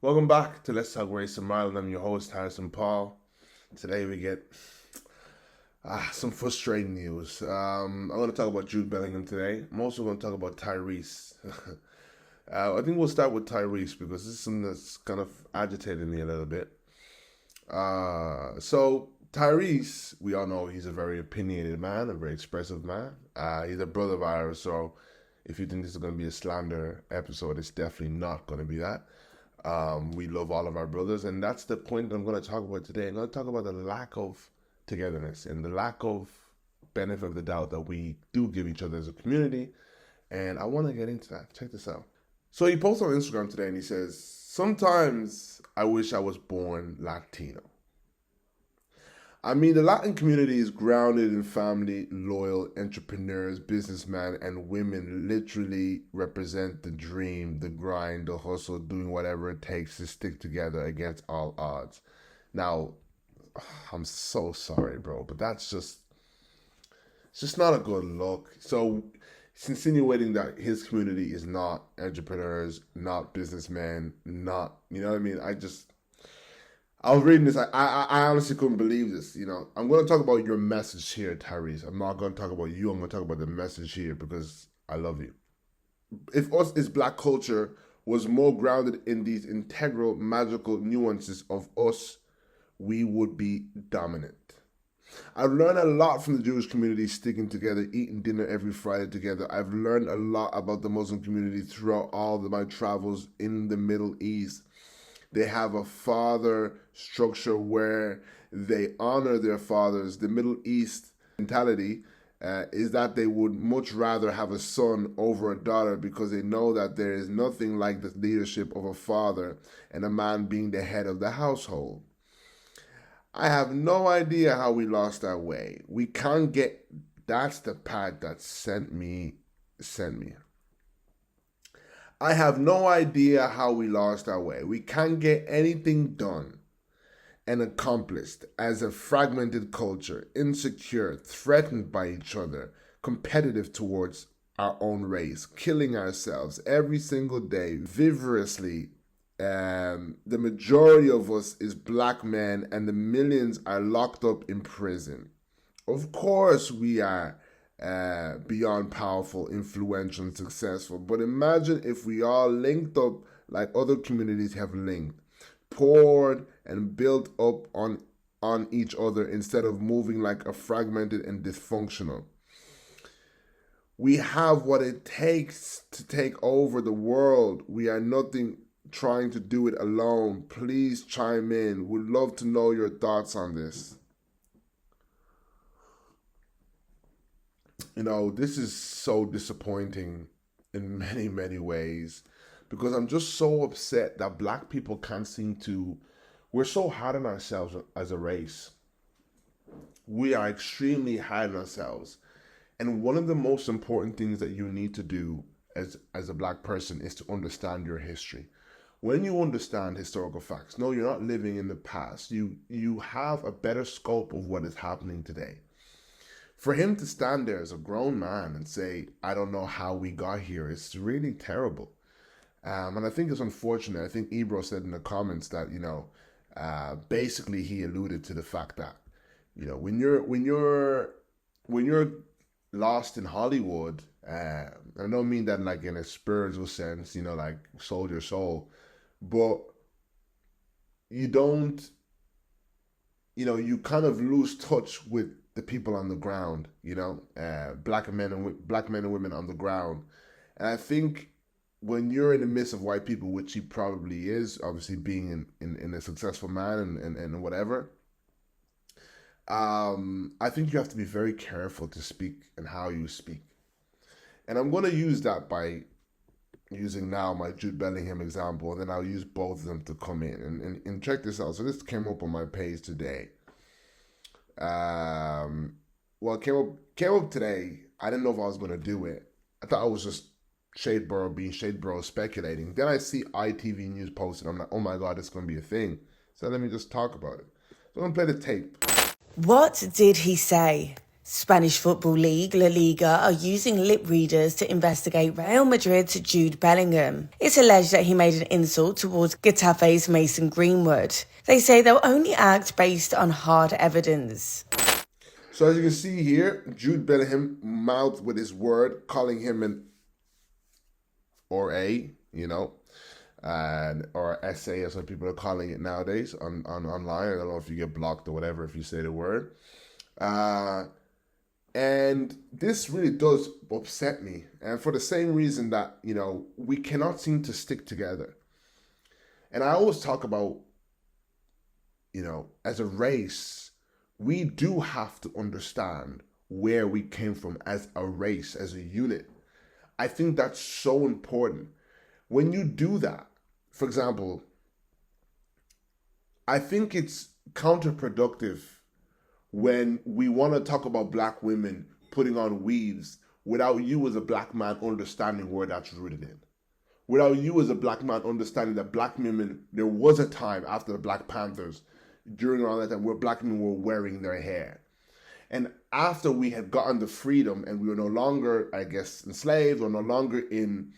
Welcome back to Let's Talk Race and Mile. I'm your host, Harrison Paul. Today we get some frustrating news. I'm going to talk about Jude Bellingham today. I'm also going to talk about Tyrese. I think we'll start with Tyrese because this is something that's kind of agitated me a little bit. So Tyrese, we all know he's a very opinionated man, a very expressive man. He's a brother of ours, so if you think this is going to be a slander episode, it's definitely not going to be that. We love all of our brothers, and that's the point that I'm going to talk about today. I'm going to talk about the lack of togetherness and the lack of benefit of the doubt that we do give each other as a community, and I want to get into that. Check this out. So he posts on Instagram today, and he says, "Sometimes I wish I was born Latino." I mean, the Latin community is grounded in family, loyal entrepreneurs, businessmen, and women literally represent the dream, the grind, the hustle, doing whatever it takes to stick together against all odds. Now, I'm so sorry, bro, but it's just not a good look. So, it's insinuating that his community is not entrepreneurs, not businessmen, not, you know what I mean? I was reading this. I honestly couldn't believe this. I'm going to talk about your message here, Tyrese. I'm not going to talk about you. I'm going to talk about the message here because I love you. If us as Black culture was more grounded in these integral, magical nuances of us, we would be dominant. I've learned a lot from the Jewish community sticking together, eating dinner every Friday together. I've learned a lot about the Muslim community throughout all of my travels in the Middle East. They have a father structure where they honor their fathers. The Middle East mentality is that they would much rather have a son over a daughter because they know that there is nothing like the leadership of a father and a man being the head of the household. I have no idea how we lost our way. We can't get, that's the part that sent me. I have no idea how we lost our way. We can't get anything done and accomplished as a fragmented culture, insecure, threatened by each other, competitive towards our own race, killing ourselves every single day, vigorously. The majority of us is Black men and the millions are locked up in prison. Of course we are beyond powerful, influential, and successful. But imagine if we all linked up like other communities have linked, poured and built up on each other instead of moving like a fragmented and dysfunctional. We have what it takes to take over the world. We are nothing trying to do it alone. Please chime in. Would love to know your thoughts on this. This is so disappointing in many, many ways because I'm just so upset that Black people can't seem to, we're so hard on ourselves as a race. We are extremely hard on ourselves. And one of the most important things that you need to do as a Black person is to understand your history. When you understand historical facts, no, you're not living in the past. You have a better scope of what is happening today. For him to stand there as a grown man and say, "I don't know how we got here," is really terrible. And I think it's unfortunate. I think Ebro said in the comments that, basically he alluded to the fact that, when you're lost in Hollywood, I don't mean that like in a spiritual sense, like sold your soul, but you don't, you kind of lose touch with the people on the ground, Black men and women on the ground. And I think when you're in the midst of white people, which he probably is, obviously being in a successful man and whatever, I think you have to be very careful to speak and how you speak. And I'm going to use that by using now my Jude Bellingham example, and then I'll use both of them to come in. And check this out. So this came up on my page today. It came up today. I didn't know if I was going to do it. I thought I was just Shadeboro being Shadeboro speculating. Then I see ITV News posted. I'm like, oh my God, it's going to be a thing. So let me just talk about it. So I'm going to play the tape. What did he say? Spanish Football League, La Liga, are using lip readers to investigate Real Madrid's Jude Bellingham. It's alleged that he made an insult towards Getafe's Mason Greenwood. They say they'll only act based on hard evidence. So as you can see here, Jude Bellingham mouthed with his word, calling him an or a, or SA, as some people are calling it nowadays on online. I don't know if you get blocked or whatever if you say the word. And this really does upset me. And for the same reason that, we cannot seem to stick together. And I always talk about, as a race, we do have to understand where we came from as a race, as a unit. I think that's so important. When you do that, for example, I think it's counterproductive when we want to talk about black women putting on weaves without you as a black man understanding where that's rooted in. Without you as a black man understanding that black women, there was a time after the Black Panthers, during around that time, where black men were wearing their hair. And after we had gotten the freedom and we were no longer, I guess, enslaved or no longer in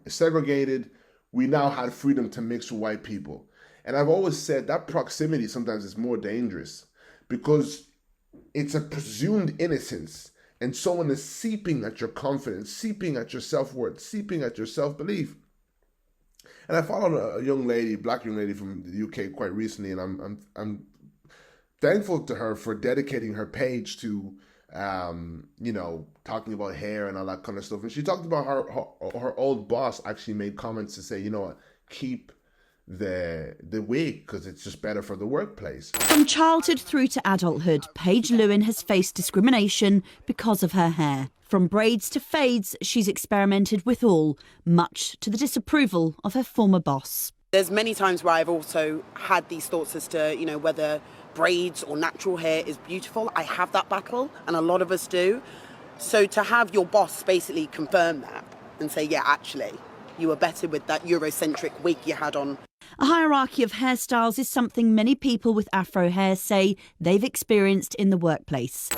segregated, we now had freedom to mix with white people. And I've always said that proximity sometimes is more dangerous because it's a presumed innocence and someone is seeping at your confidence, seeping at your self-worth, seeping at your self-belief. And I followed a young lady, black young lady from the UK quite recently, and I'm thankful to her for dedicating her page to, talking about hair and all that kind of stuff. And she talked about her old boss actually made comments to say, keep the wig because it's just better for the workplace. From childhood through to adulthood, Paige Lewin has faced discrimination because of her hair. From braids to fades, she's experimented with all, much to the disapproval of her former boss. There's many times where I've also had these thoughts as to, whether braids or natural hair is beautiful. I have that battle, and a lot of us do. So to have your boss basically confirm that and say, yeah, actually, you were better with that Eurocentric wig you had on. A hierarchy of hairstyles is something many people with afro hair say they've experienced in the workplace.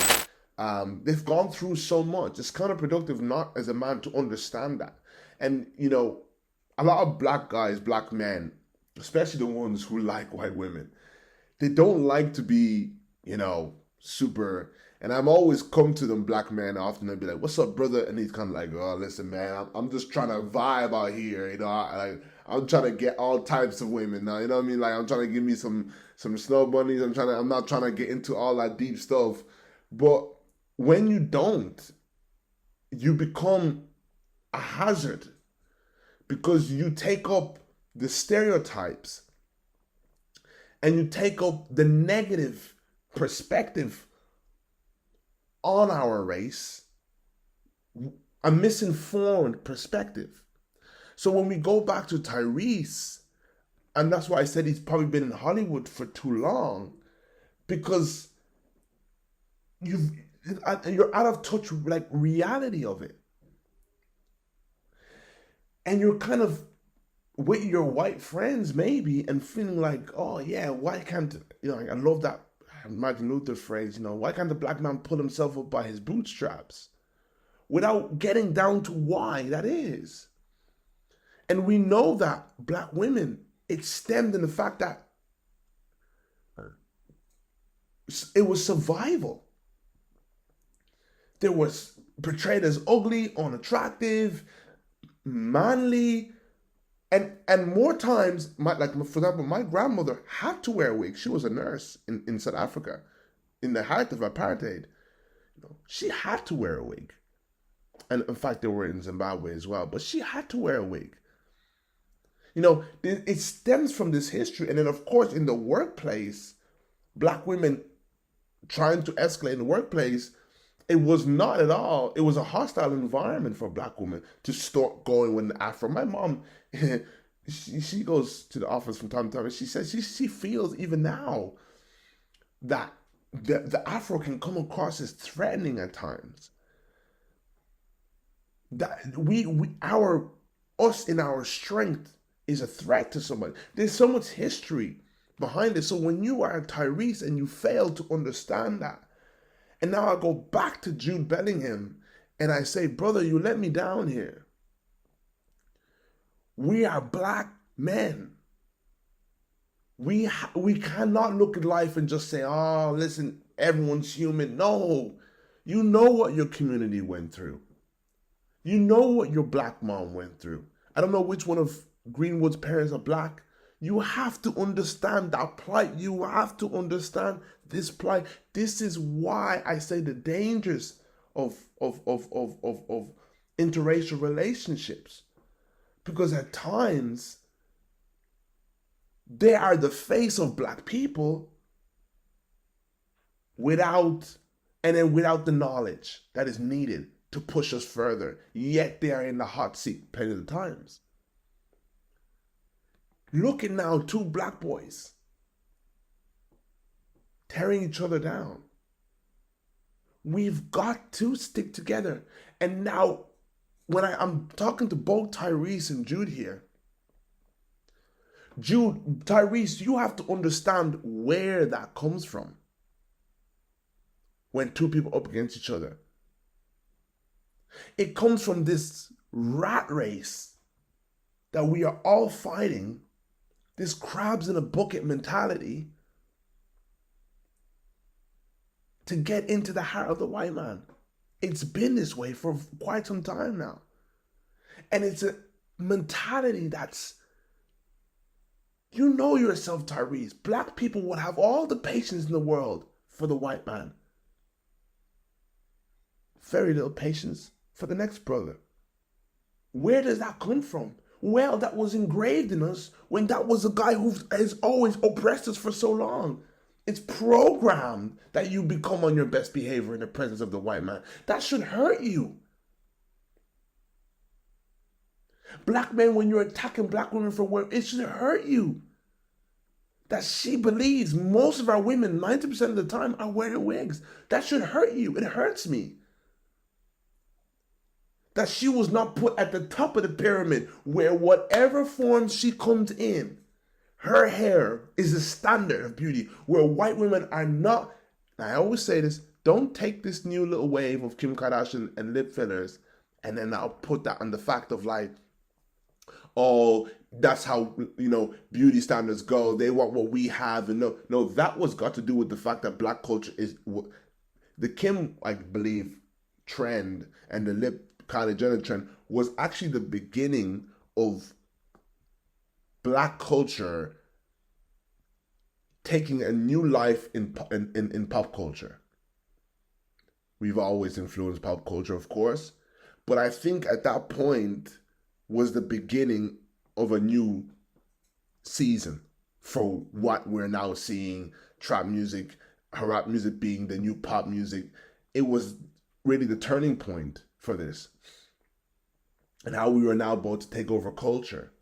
They've gone through so much. It's counterproductive not as a man to understand that. And, a lot of black guys, black men, especially the ones who like white women, they don't like to be, super. And I'm always come to them black men often and be like, what's up, brother? And he's kind of like, oh, listen, man, I'm just trying to vibe out here. I'm trying to get all types of women now. You know what I mean? Like, I'm trying to give me some snow bunnies. I'm not trying to get into all that deep stuff. But when you don't, you become a hazard because you take up the stereotypes and you take up the negative perspective on our race, a misinformed perspective. So when we go back to Tyrese, and that's why I said he's probably been in Hollywood for too long, because you're out of touch with like reality of it. And you're kind of with your white friends maybe and feeling like, oh yeah, why can't, I love that Martin Luther phrase, why can't the black man pull himself up by his bootstraps? Without getting down to why that is. And we know that black women, it stemmed in the fact that it was survival. They were portrayed as ugly, unattractive, manly, and more times, for example, my grandmother had to wear a wig. She was a nurse in South Africa in the height of apartheid. She had to wear a wig. And in fact, they were in Zimbabwe as well, but she had to wear a wig. It stems from this history. And then, of course, in the workplace, black women trying to escalate in the workplace, it was not at all. It was a hostile environment for black women to start going with the afro. My mom, she goes to the office from time to time, and she says she feels even now that the afro can come across as threatening at times. That us in our strength is a threat to somebody. There's so much history behind it. So when you are Tyrese and you fail to understand that, And now I go back to Jude Bellingham and I say, brother, you let me down here. We are black men. We cannot look at life and just say, oh, listen, everyone's human. No, you know what your community went through. You know what your black mom went through. I don't know which one of Greenwood's parents are black. You have to understand that plight. You have to understand this plight. This is why I say the dangers of interracial relationships. Because at times, they are the face of black people without the knowledge that is needed to push us further. Yet they are in the hot seat plenty of times. Look at now, two black boys tearing each other down. We've got to stick together. And now, when I'm talking to both Tyrese and Jude here, Tyrese, you have to understand where that comes from. When two people up against each other. It comes from this rat race that we are all fighting, this crabs in a bucket mentality, to get into the heart of the white man. It's been this way for quite some time now. And it's a mentality that's, you know yourself, Tyrese, black people would have all the patience in the world for the white man. Very little patience for the next brother. Where does that come from? Well, that was engraved in us when that was a guy who has always oppressed us for so long. It's programmed that you become on your best behavior in the presence of the white man. That should hurt you. Black men, when you're attacking black women for work, it should hurt you. That she believes most of our women, 90% of the time, are wearing wigs. That should hurt you. It hurts me. That she was not put at the top of the pyramid where whatever form she comes in, her hair is the standard of beauty, where white women are not. I always say this, don't take this new little wave of Kim Kardashian and lip fillers and then I'll put that on the fact of like, oh, that's how, beauty standards go. They want what we have. And no, that was got to do with the fact that black culture is, the Kim, I believe, trend and the lip Kylie Jenner trend was actually the beginning of black culture taking a new life in pop culture. We've always influenced pop culture, of course, but I think at that point was the beginning of a new season for what we're now seeing, trap music, rap music being the new pop music. It was really the turning point for this. And how we were now about to take over culture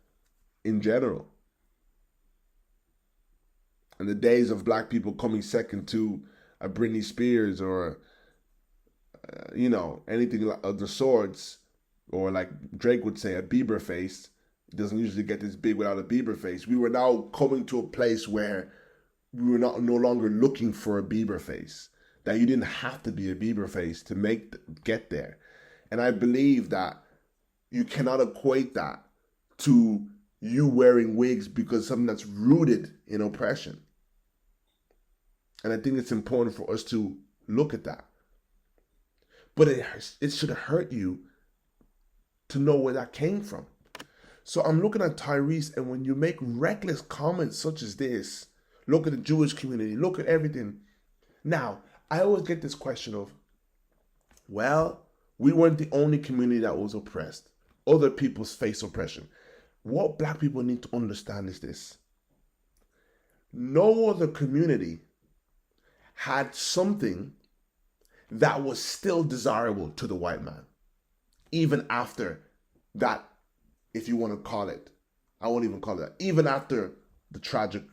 in general. And the days of black people coming second to a Britney Spears or, anything of the sorts, or like Drake would say, a Bieber face. It doesn't usually get this big without a Bieber face. We were now coming to a place where we were no longer looking for a Bieber face. That you didn't have to be a Bieber face to get there. And I believe that you cannot equate that to you wearing wigs because something that's rooted in oppression. And I think it's important for us to look at that. But it should hurt you to know where that came from. So I'm looking at Tyrese, and when you make reckless comments such as this, look at the Jewish community, look at everything. Now, I always get this question of, well, we weren't the only community that was oppressed. Other people face oppression. What black people need to understand is this. No other community had something that was still desirable to the white man. Even after that, if you want to call it, I won't even call it that. Even after the tragic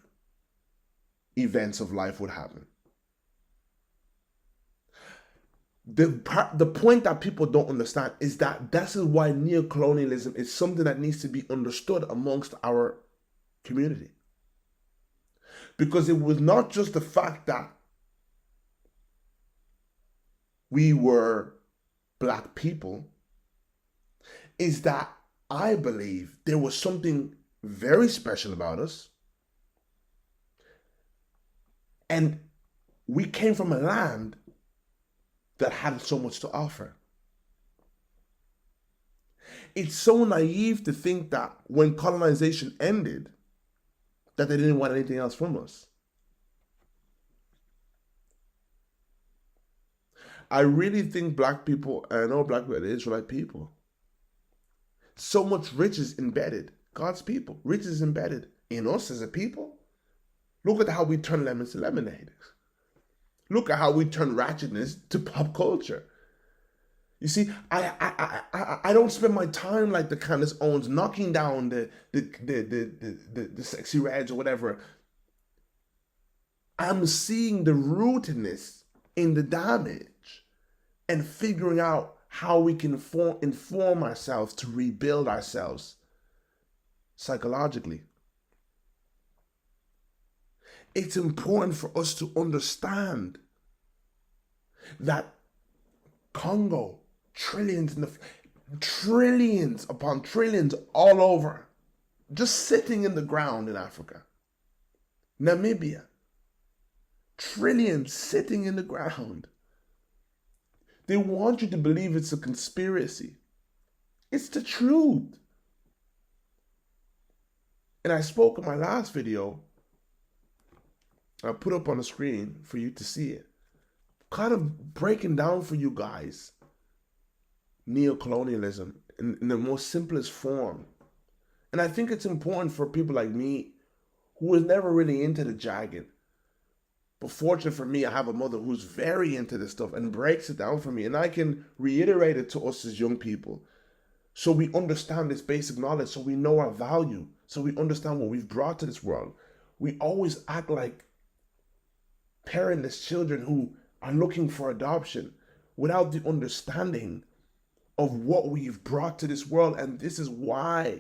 events of life would happen. The point that people don't understand is that this is why neocolonialism is something that needs to be understood amongst our community. Because it was not just the fact that we were black people is that I believe there was something very special about us. And we came from a land that had so much to offer. It's so naive to think that when colonization ended, that they didn't want anything else from us. I really think black people, and I know black people are Israelite people, so much riches embedded, God's people, riches embedded in us as a people. Look at how we turn lemons to lemonade. Look at how we turn ratchetness to pop culture. You see, I don't spend my time like the Candace Owens knocking down the sexy reds or whatever. I'm seeing the rootedness in the damage and figuring out how we can inform ourselves to rebuild ourselves psychologically. It's important for us to understand that Congo, trillions upon trillions all over, just sitting in the ground in Africa. Namibia, trillions sitting in the ground. They want you to believe it's a conspiracy. It's the truth. And I spoke in my last video, I put up on the screen for you to see it, kind of breaking down for you guys neocolonialism in the most simplest form. And I think it's important for people like me who was never really into the jargon. But fortunate for me, I have a mother who's very into this stuff and breaks it down for me. And I can reiterate it to us as young people so we understand this basic knowledge, so we know our value, so we understand what we've brought to this world. We always act like parentless children who are looking for adoption without the understanding of what we've brought to this world. And this is why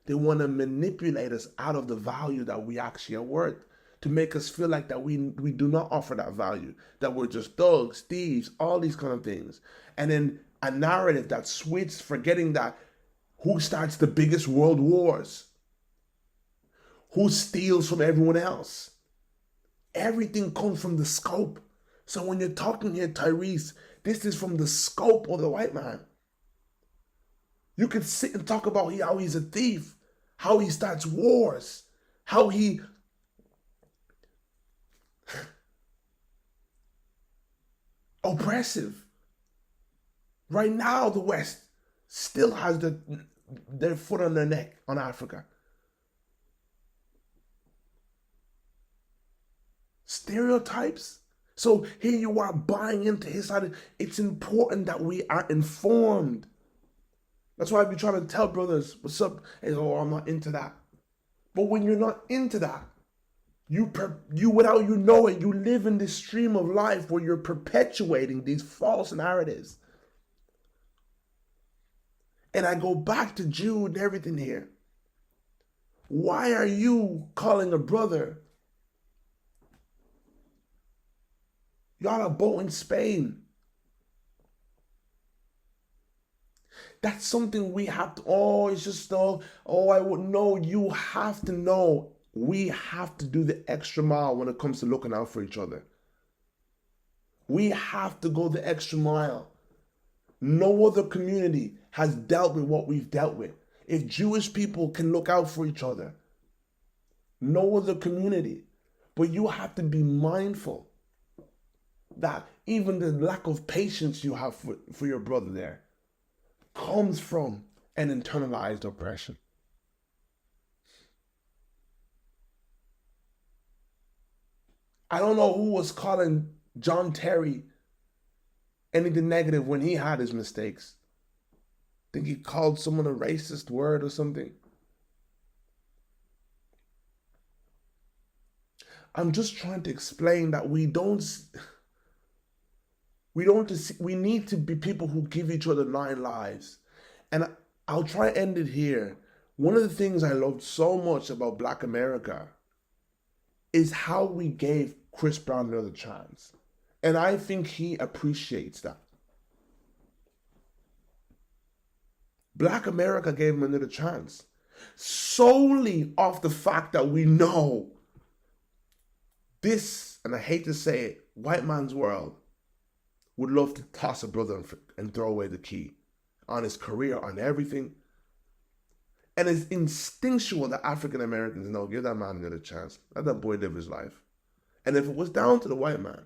they want to manipulate us out of the value that we actually are worth, to make us feel like that we do not offer that value, that we're just thugs, thieves, all these kind of things. And then a narrative that switches, forgetting that who starts the biggest world wars? Who steals from everyone else? Everything comes from the scope. So when you're talking here, Tyrese, this is from the scope of the white man. You could sit and talk about how he's a thief, how he starts wars, how he oppressive. Right now, the West still has their foot on their neck on Africa. Stereotypes. So here you are buying into his side. It's important that we are informed. That's why I be trying to tell brothers, what's up? Hey, oh, I'm not into that. But when you're not into that, you without you know it, you live in this stream of life where you're perpetuating these false narratives. And I go back to Jude and everything here. Why are you calling a brother? Y'all are both in Spain. That's something we have to, it's just, I wouldn't know. You have to know. We have to do the extra mile when it comes to looking out for each other. We have to go the extra mile. No other community has dealt with what we've dealt with. If Jewish people can look out for each other, no other community. But you have to be mindful that even the lack of patience you have for your brother there comes from an internalized oppression. I don't know who was calling John Terry anything negative when he had his mistakes. I think he called someone a racist word or something. I'm just trying to explain that we need to be people who give each other 9 lives. And I'll try to end it here. One of the things I loved so much about Black America is how we gave Chris Brown another chance. And I think he appreciates that. Black America gave him another chance. Solely off the fact that we know this, and I hate to say it, white man's world would love to toss a brother and throw away the key on his career, on everything. And it's instinctual that African Americans know, give that man another chance. Let that boy live his life. And if it was down to the white man,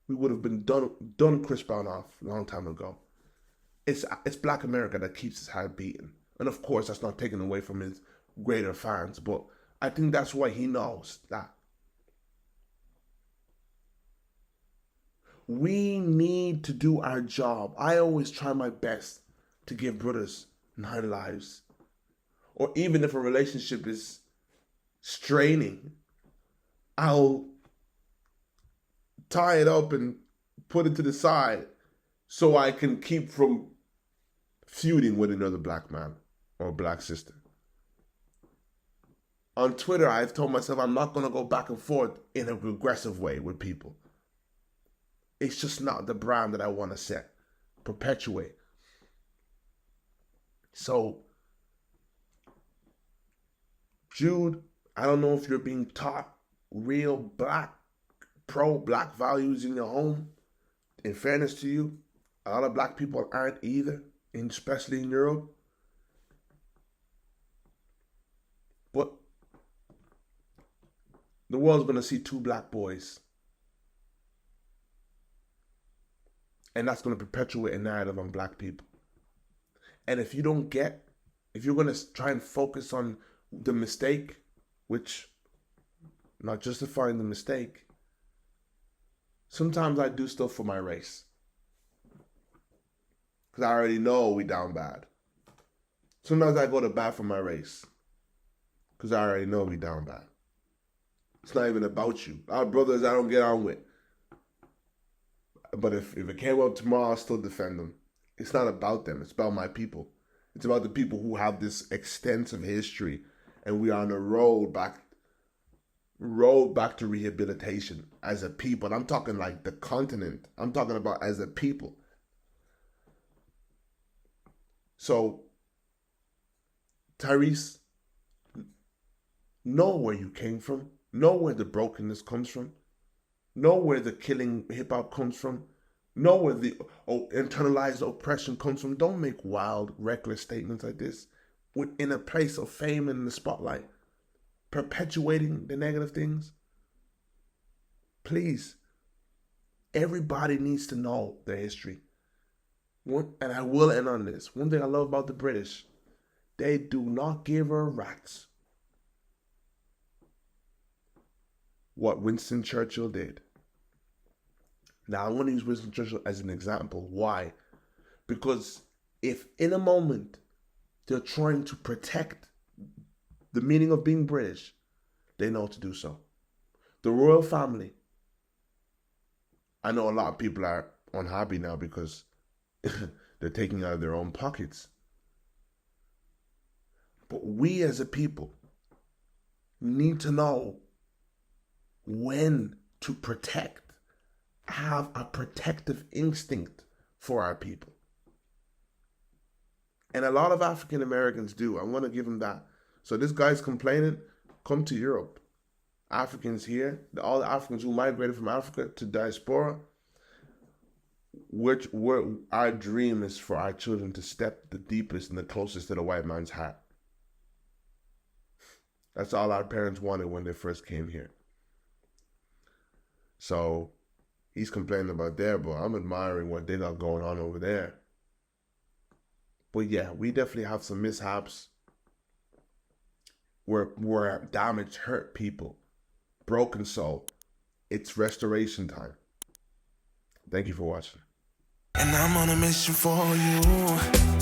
we would have been done Chris Brown off a long time ago. It's Black America that keeps his heart beating. And of course, that's not taken away from his greater fans, but I think that's why he knows that. We need to do our job. I always try my best to give brothers 9 lives. Or even if a relationship is straining, I'll tie it up and put it to the side so I can keep from feuding with another black man or black sister. On Twitter, I've told myself I'm not going to go back and forth in a regressive way with people. It's just not the brand that I want to set, perpetuate. So, Jude, I don't know if you're being taught real pro-black values in your home. In fairness to you, a lot of black people aren't either, especially in Europe. But the world's going to see 2 black boys. And that's going to perpetuate a narrative on black people. And if you're going to try and focus on the mistake, which, not justifying the mistake, sometimes I do stuff for my race. Because I already know we down bad. Sometimes I go to bat for my race. Because I already know we down bad. It's not even about you. Our brothers I don't get on with. But if it came up tomorrow, I'll still defend them. It's not about them. It's about my people. It's about the people who have this extensive history. And we are on a road back to rehabilitation as a people. And I'm talking like the continent. I'm talking about as a people. So, Tyrese, know where you came from. Know where the brokenness comes from. Know where the killing hip-hop comes from. Know where the internalized oppression comes from. Don't make wild, reckless statements like this in a place of fame and in the spotlight, perpetuating the negative things. Please, everybody needs to know their history. And I will end on this. One thing I love about the British, they do not give a rat's what Winston Churchill did. Now, I want to use Winston Churchill as an example. Why? Because if in a moment they're trying to protect the meaning of being British, they know to do so. The royal family, I know a lot of people are unhappy now because they're taking out of their own pockets. But we as a people need to know when to protect, have a protective instinct for our people. And a lot of African Americans do. I want to give them that. So this guy's complaining, come to Europe. Africans here, all the Africans who migrated from Africa to diaspora, our dream is for our children to step the deepest and the closest to the white man's heart. That's all our parents wanted when they first came here. So he's complaining about there, but I'm admiring what they got going on over there. But yeah, we definitely have some mishaps where damage hurt people. Broken soul. It's restoration time. Thank you for watching. And I'm on a mission for you.